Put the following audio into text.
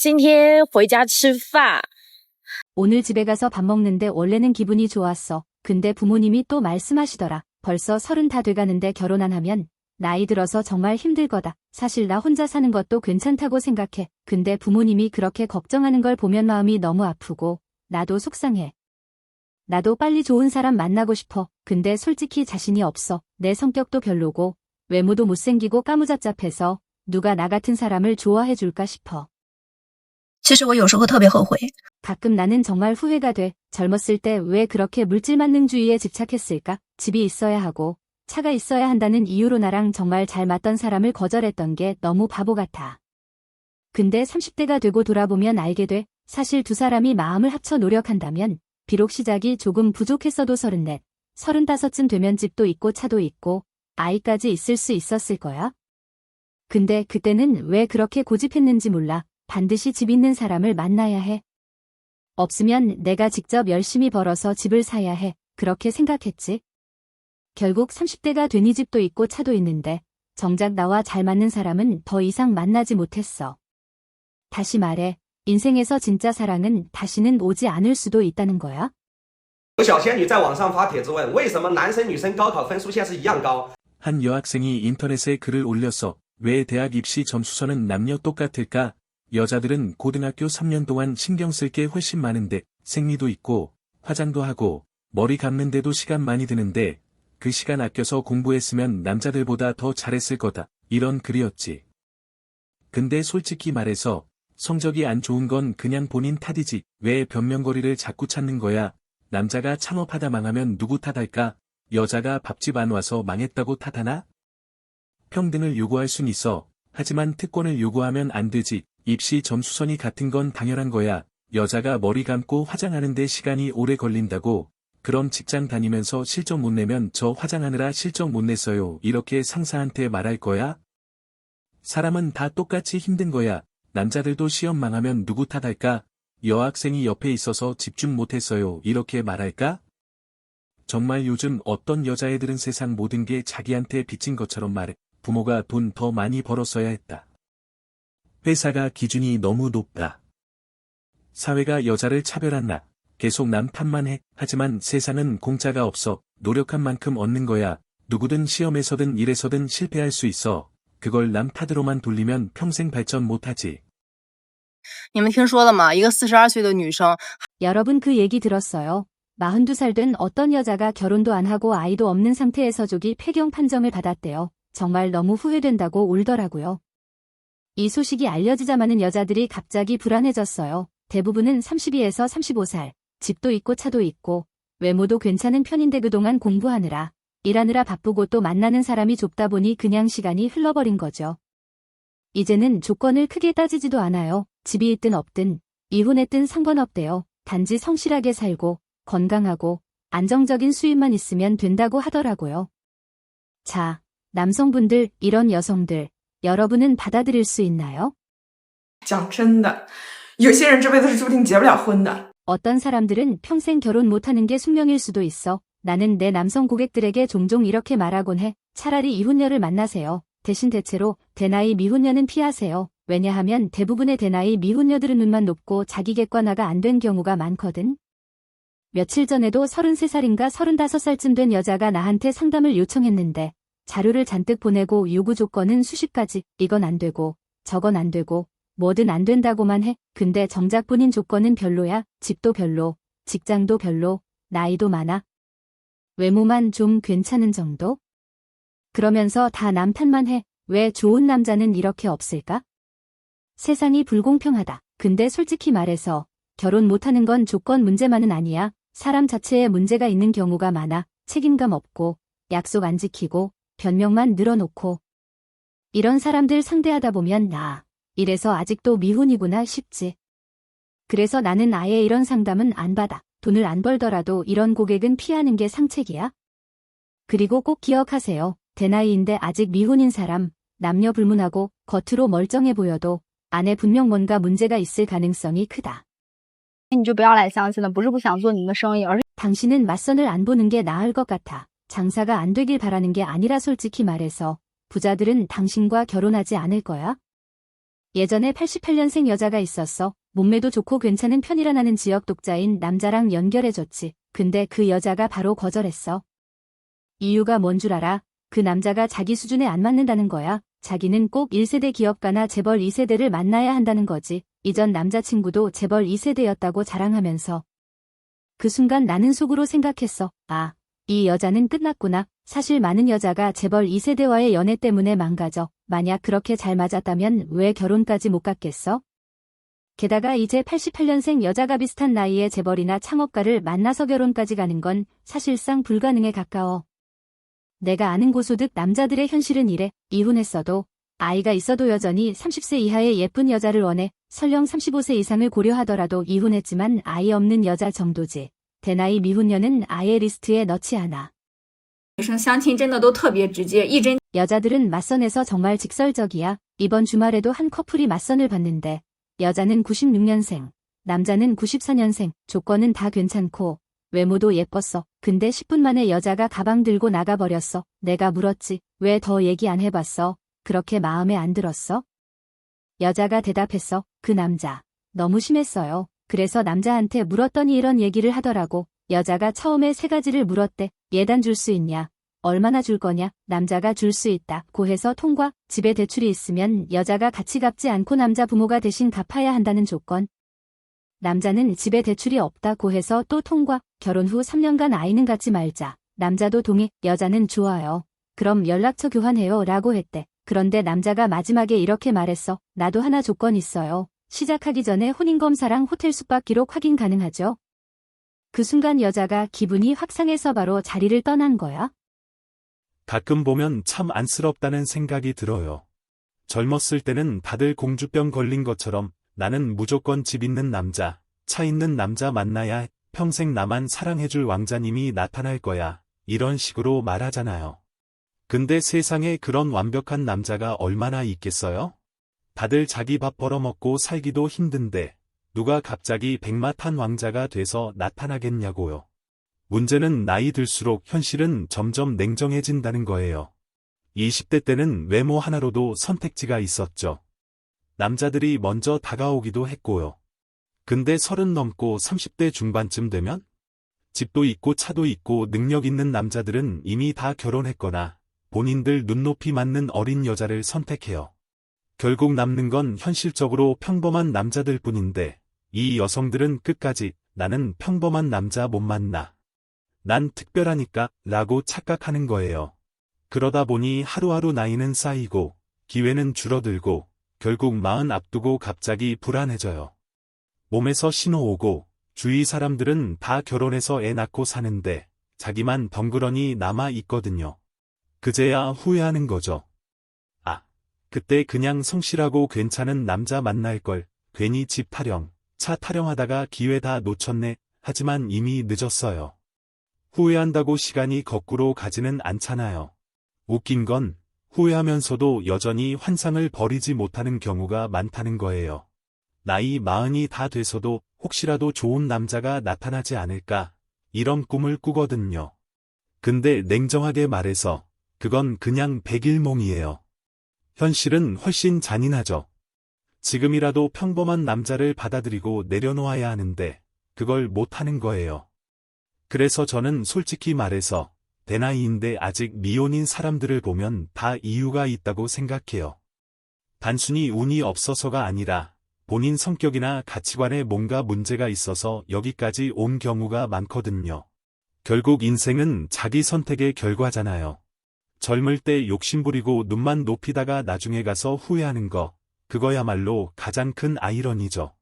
今天回家吃饭。 오늘 집에 가서 밥 먹는데 원래는 기분이 좋았어. 근데 부모님이 또 말씀하시더라. 벌써 30 다 돼가는데 결혼 안 하면 나이 들어서 정말 힘들 거다. 사실 나 혼자 사는 것도 괜찮다고 생각해. 근데 부모님이 그렇게 걱정하는 걸 보면 마음이 너무 아프고 나도 속상해. 나도 빨리 좋은 사람 만나고 싶어. 근데 솔직히 자신이 없어. 내 성격도 별로고 외모도 못생기고 까무잡잡해서 누가 나 같은 사람을 좋아해 줄까 싶어. 其实我有时候特别后悔。 가끔 나는 정말 후회가 돼. 젊었을 때 왜 그렇게 물질 만능주의에 집착했을까? 집이 있어야 하고 차가 있어야 한다는 이유로 나랑 정말 잘 맞던 사람을 거절했던 게 너무 바보 같아. 근데 30대가 되고 돌아보면 알게 돼. 사실 두 사람이 마음을 합쳐 노력한다면 비록 시작이 조금 부족했어도 34, 35쯤 되면 집도 있고 차도 있고 아이까지 있을 수 있었을 거야. 근데 그때는 왜 그렇게 고집했는지 몰라. 반드시 집 있는 사람을 만나야 해. 없으면 내가 직접 열심히 벌어서 집을 사야 해. 그렇게 생각했지. 결국 30대가 되니 집도 있고 차도 있는데 정작 나와 잘 맞는 사람은 더 이상 만나지 못했어. 다시 말해, 인생에서 진짜 사랑은 다시는 오지 않을 수도 있다는 거야. 有小仙女在网上发帖子问为什么男生女生高考分数线是一样高 한 여학생이 인터넷에 글을 올렸어. 왜 대학 입시 점수서는 남녀 똑같을까? 여자들은 고등학교 3년 동안 신경 쓸 게 훨씬 많은데 생리도 있고 화장도 하고 머리 감는데도 시간 많이 드는데 그 시간 아껴서 공부했으면 남자들보다 더 잘했을 거다. 이런 글이었지. 근데 솔직히 말해서 성적이 안 좋은 건 그냥 본인 탓이지. 왜 변명거리를 자꾸 찾는 거야? 남자가 창업하다 망하면 누구 탓할까? 여자가 밥집 안 와서 망했다고 탓하나? 평등을 요구할 순 있어. 하지만 특권을 요구하면 안 되지. 입시 점수선이 같은 건 당연한 거야. 여자가 머리 감고 화장하는데 시간이 오래 걸린다고. 그럼 직장 다니면서 실적 못 내면 저 화장하느라 실적 못 냈어요. 이렇게 상사한테 말할 거야? 사람은 다 똑같이 힘든 거야. 남자들도 시험 망하면 누구 탓할까? 여학생이 옆에 있어서 집중 못했어요. 이렇게 말할까? 정말 요즘 어떤 여자애들은 세상 모든 게 자기한테 빚진 것처럼 말해. 부모가 돈 더 많이 벌었어야 했다. 회사가 기준이 너무 높다. 사회가 여자를 차별한다. 계속 남 탓만 해. 하지만 세상은 공짜가 없어. 노력한 만큼 얻는 거야. 누구든 시험에서든 일에서든 실패할 수 있어. 그걸 남 탓으로만 돌리면 평생 발전 못하지. 你们听说了吗？一个42岁的女生 여러분 그 얘기 들었어요. 42살 된 어떤 여자가 결혼도 안 하고 아이도 없는 상태에서 조기 폐경 판정을 받았대요. 정말 너무 후회된다고 울더라고요. 이 소식이 알려지자마는 여자들이 갑자기 불안해졌어요. 대부분은 32에서 35살, 집도 있고 차도 있고, 외모도 괜찮은 편인데 그동안 공부하느라, 일하느라 바쁘고 또 만나는 사람이 좁다 보니 그냥 시간이 흘러버린 거죠. 이제는 조건을 크게 따지지도 않아요. 집이 있든 없든, 이혼했든 상관없대요. 단지 성실하게 살고, 건강하고, 안정적인 수입만 있으면 된다고 하더라고요. 자, 남성분들, 이런 여성들, 여러분은 받아들일 수 있나요? 讲真的，有些人这辈子是注定结不了婚的。 어떤 사람들은 평생 결혼 못하는 게 숙명일 수도 있어. 나는 내 남성 고객들에게 종종 이렇게 말하곤 해. 차라리 이혼녀를 만나세요. 대신 대체로 대나이 미혼녀는 피하세요. 왜냐하면 대부분의 대나이 미혼녀들은 눈만 높고 자기 객관화가 안 된 경우가 많거든. 며칠 전에도 33살인가 35살쯤 된 여자가 나한테 상담을 요청했는데 자료를 잔뜩 보내고 요구 조건은 수십 가지. 이건 안 되고 저건 안 되고 뭐든 안 된다고만 해. 근데 정작 본인 조건은 별로야. 집도 별로, 직장도 별로, 나이도 많아. 외모만 좀 괜찮은 정도? 그러면서 다 남 탓만 해. 왜 좋은 남자는 이렇게 없을까? 세상이 불공평하다. 근데 솔직히 말해서 결혼 못하는 건 조건 문제만은 아니야. 사람 자체에 문제가 있는 경우가 많아. 책임감 없고 약속 안 지키고 변명만 늘어놓고. 이런 사람들 상대하다 보면 이래서 아직도 미혼이구나 싶지. 그래서 나는 아예 이런 상담은 안 받아. 돈을 안 벌더라도 이런 고객은 피하는 게 상책이야. 그리고 꼭 기억하세요. 대나이인데 아직 미혼인 사람, 남녀 불문하고 겉으로 멀쩡해 보여도 안에 분명 뭔가 문제가 있을 가능성이 크다. 你就不要来相亲了，不是不想做你们的生意，而是 당신은 맞선을 안 보는 게 나을 것 같아. 장사가 안 되길 바라는 게 아니라 솔직히 말해서 부자들은 당신과 결혼하지 않을 거야. 예전에 88년생 여자가 있었어. 몸매도 좋고 괜찮은 편이라는 지역 독자인 남자랑 연결해줬지. 근데 그 여자가 바로 거절했어. 이유가 뭔 줄 알아? 그 남자가 자기 수준에 안 맞는다는 거야. 자기는 꼭 1세대 기업가나 재벌 2세대를 만나야 한다는 거지. 이전 남자친구도 재벌 2세대였다고 자랑하면서. 그 순간 나는 속으로 생각했어. 아, 이 여자는 끝났구나. 사실 많은 여자가 재벌 2세대와의 연애 때문에 망가져. 만약 그렇게 잘 맞았다면 왜 결혼까지 못 갔겠어? 게다가 이제 88년생 여자가 비슷한 나이의 재벌이나 창업가를 만나서 결혼까지 가는 건 사실상 불가능에 가까워. 내가 아는 고소득 남자들의 현실은 이래. 이혼했어도 아이가 있어도 여전히 30세 이하의 예쁜 여자를 원해. 설령 35세 이상을 고려하더라도 이혼했지만 아이 없는 여자 정도지. 대나이 미혼녀는 아예 리스트에 넣지 않아. 女生相亲真的都特别直接，一针 여자들은 맞선에서 정말 직설적이야. 이번 주말에도 한 커플이 맞선을 봤는데 여자는 96년생, 남자는 94년생, 조건은 다 괜찮고 외모도 예뻤어. 근데 10분 만에 여자가 가방 들고 나가버렸어. 내가 물었지. 왜 더 얘기 안 해봤어? 그렇게 마음에 안 들었어? 여자가 대답했어. 그 남자 너무 심했어요. 그래서 남자한테 물었더니 이런 얘기를 하더라고. 여자가 처음에 3가지를 물었대. 예단 줄 수 있냐? 얼마나 줄 거냐? 남자가 줄 수 있다고 해서 통과. 집에 대출이 있으면 여자가 같이 갚지 않고 남자 부모가 대신 갚아야 한다는 조건. 남자는 집에 대출이 없다고 해서 또 통과. 결혼 후 3년간 아이는 갖지 말자. 남자도 동의. 여자는 좋아요. 그럼 연락처 교환해요 라고 했대. 그런데 남자가 마지막에 이렇게 말했어. 나도 하나 조건 있어요. 시작하기 전에 혼인검사랑 호텔 숙박 기록 확인 가능하죠? 그 순간 여자가 기분이 확 상해서 바로 자리를 떠난 거야. 가끔 보면 참 안쓰럽다는 생각이 들어요. 젊었을 때는 다들 공주병 걸린 것처럼 나는 무조건 집 있는 남자, 차 있는 남자 만나야 해. 평생 나만 사랑해줄 왕자님이 나타날 거야. 이런 식으로 말하잖아요. 근데 세상에 그런 완벽한 남자가 얼마나 있겠어요? 다들 자기 밥 벌어먹고 살기도 힘든데 누가 갑자기 백마탄 왕자가 돼서 나타나겠냐고요. 문제는 나이 들수록 현실은 점점 냉정해진다는 거예요. 20대 때는 외모 하나로도 선택지가 있었죠. 남자들이 먼저 다가오기도 했고요. 근데 30 넘고 30대 중반쯤 되면 집도 있고 차도 있고 능력 있는 남자들은 이미 다 결혼했거나 본인들 눈높이 맞는 어린 여자를 선택해요. 결국 남는 건 현실적으로 평범한 남자들 뿐인데 이 여성들은 끝까지 나는 평범한 남자 못 만나. 난 특별하니까 라고 착각하는 거예요. 그러다 보니 하루하루 나이는 쌓이고 기회는 줄어들고 결국 40 앞두고 갑자기 불안해져요. 몸에서 신호 오고 주위 사람들은 다 결혼해서 애 낳고 사는데 자기만 덩그러니 남아 있거든요. 그제야 후회하는 거죠. 아, 그때 그냥 성실하고 괜찮은 남자 만날 걸. 괜히 집 타령, 차 타령하다가 기회 다 놓쳤네. 하지만 이미 늦었어요. 후회한다고 시간이 거꾸로 가지는 않잖아요. 웃긴 건 후회하면서도 여전히 환상을 버리지 못하는 경우가 많다는 거예요. 나이 40이 다 돼서도 혹시라도 좋은 남자가 나타나지 않을까 이런 꿈을 꾸거든요. 근데 냉정하게 말해서 그건 그냥 백일몽이에요. 현실은 훨씬 잔인하죠. 지금이라도 평범한 남자를 받아들이고 내려놓아야 하는데 그걸 못하는 거예요. 그래서 저는 솔직히 말해서 대나이인데 아직 미혼인 사람들을 보면 다 이유가 있다고 생각해요. 단순히 운이 없어서가 아니라 본인 성격이나 가치관에 뭔가 문제가 있어서 여기까지 온 경우가 많거든요. 결국 인생은 자기 선택의 결과잖아요. 젊을 때 욕심부리고 눈만 높이다가 나중에 가서 후회하는 거, 그거야말로 가장 큰 아이러니죠.